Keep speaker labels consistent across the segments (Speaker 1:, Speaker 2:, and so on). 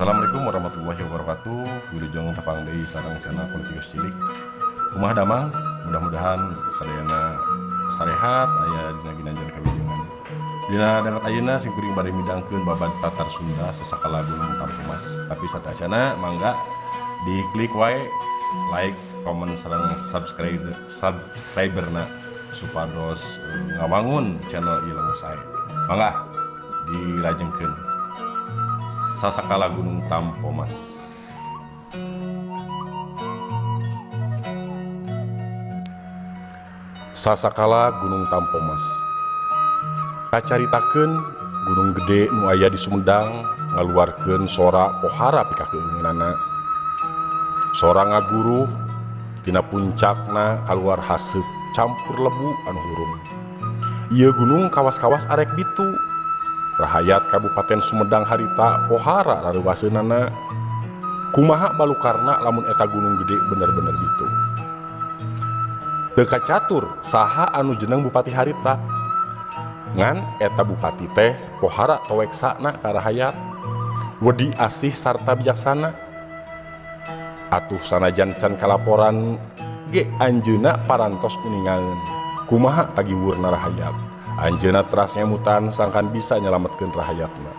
Speaker 1: Assalamualaikum warahmatullahi wabarakatuh. Wilujeng tepang deui sareng channel Politikus Cilik. Kumaha damang, mudah-mudahan sadayana sarehat aya dina ginanjar kawilujengan. Dina dangat ayeuna sing kuring bade midangkeun babad Tatar Sunda sasakala gunung Tampomas. Tapi sateuaceuna mangga diklik wae like, komen sareng subscriberna supados ngawangun channel ieu lamun sae. Mangga dilajengkeun. Sasakala gunung Tampomas. Sasakala gunung Tampomas. Kacaritakeun gunung gede nu aya di Sumedang ngaluarkeun sora pohara pika keungeunana. Sora ngaguruh tina puncakna kaluar haseup campur lebu anu hurum. Ieu gunung kawas-kawas arek bitu. Rahayat Kabupaten Sumedang harita pohara rareuwaseunana. Kumaha balukarna lamun eta gunung gede bener-bener bitu. Teu kacatur saha anu jeneng bupati harita. Ngan eta bupati teh pohara toweksana ka rahayat. Wedi asih sarta bijaksana. Atuh sanajan can kalaporan ge anjeunna parantos kuningaeun. Kumaha tagiwurna rahayat. Anjeunna teras ngemutan sangkan bisa nyelametkeun rahayatna.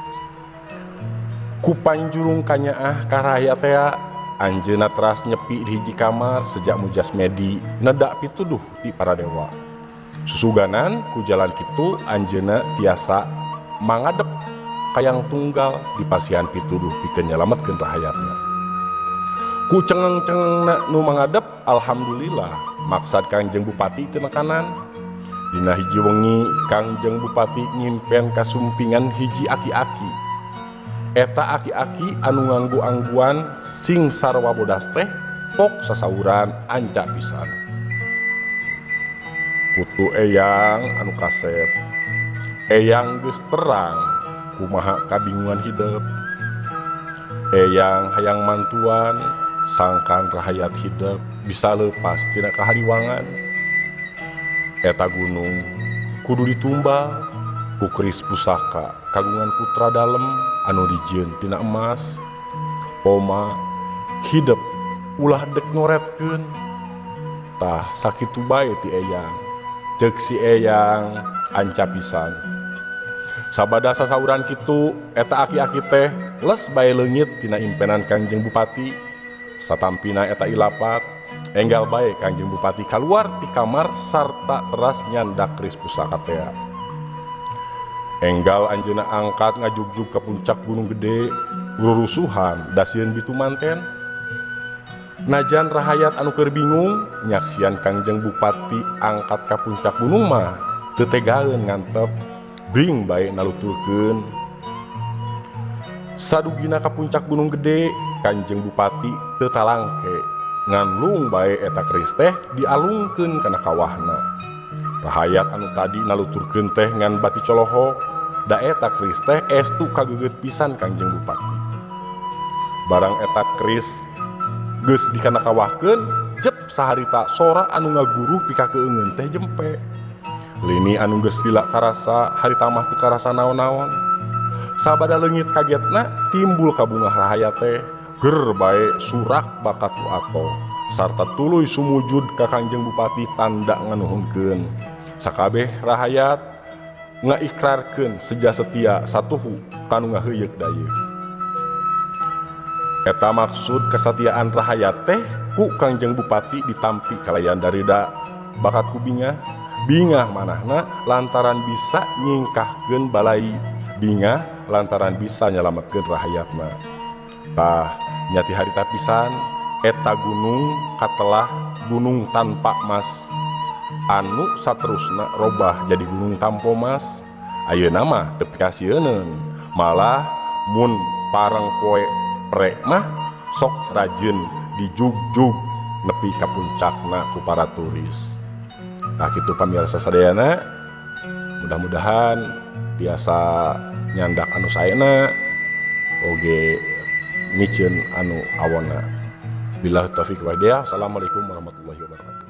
Speaker 1: Ku panjurung kanyaah ka rahayat teh anjeunna teras nyepi di hiji kamar sejak Mujasmedi nedak pituduh di para dewa. Susuganan ku jalan kitu anjeunna tiasa mangadep kayang tunggal di pasihan pituduh pikeun nyelametkeun rahayatna. Ku cengeng-cengengna nu mangadep alhamdulillah maksad Kangjeng Bupati teu nekanan. Dina hiji wengi Kangjeng Bupati nyimpen kasumpingan hiji aki-aki. Eta aki-aki anu nganggo angguan sing sarwa bodas teh pok sasauran ancak pisan. Putu eyang anu kasep. Eyang geus terang kumaha kabingungan hidup. Eyang hayang mantuan sangkan rahayat hidup bisa leupas tina kahariwangan. Eta gunung kudu ditumbal ku keris pusaka kagungan putra dalem anu dijieun tina emas. Poma hidep ulah dek ngoretkeun. Tah sakitu bae ti eyang. Ceuk si eyang anca pisan. Sabada sasauran kitu eta aki-aki teh les bae leungit tina impenan Kangjeng Bupati. Satampina eta ilapat enggal bae Kangjeng Bupati kaluar ti kamar sarta teras nyandak keris pusaka teh. Enggal anjeunna angkat ngajugjug ka puncak gunung gede rurusuhan da sieun bitu manten. Najan rahayat anu keur bingung nyaksian Kangjeng Bupati angkat ka puncak gunung mah teu tegaeun ngantep bring bae naluturkeun. Sadugina ka puncak gunung gede Kangjeng Bupati teu talangke nganlung bae eta keris teh dialungkeun kana kawahna. Rahayat anu tadi naluturkeun teh ngan bati coloho da eta keris teh estu kageget pisan Kangjeng Bupati. Barang eta keris geus dikana kawahkeun jep saharita sora anu ngaguruh pika keungeun teh jempe. Lini anu geus lila karasa harita mah teu karasa naon-naon. Sabada leungit kagetna timbul kabungah rahayat teh. Ger bae surak bakat ku ato sarta tuluy sumujud ka Kangjeng Bupati tanda nganuhunkeun. Sakabeh rahayat ngaikrarkeun seja setia satuhu kanu ngaheuyeuk dayeuh. Eta maksud kesatiaan rahayat teh ku Kangjeng Bupati ditampi kalayan darida bakat ku bingah. Bingah manahna lantaran bisa nyingkahkeun balai. Bingah lantaran bisa nyelametkeun rahayatna. Tah nyati harita pisan eta gunung katelah gunung tanpa mas anu saterusna robah jadi gunung Tampomas. Ayeuna mah teu pikasieun malah mun pareng poe pre mah sok rajin dijugjug nepi ka puncakna ku para turis. Tah kitu pamirsa sadayana mudah-mudahan tiasa nyandak anu saena oge micieun anu awonna. Billahi taufiq wal hidayah. Assalamualaikum warahmatullahi wabarakatuh.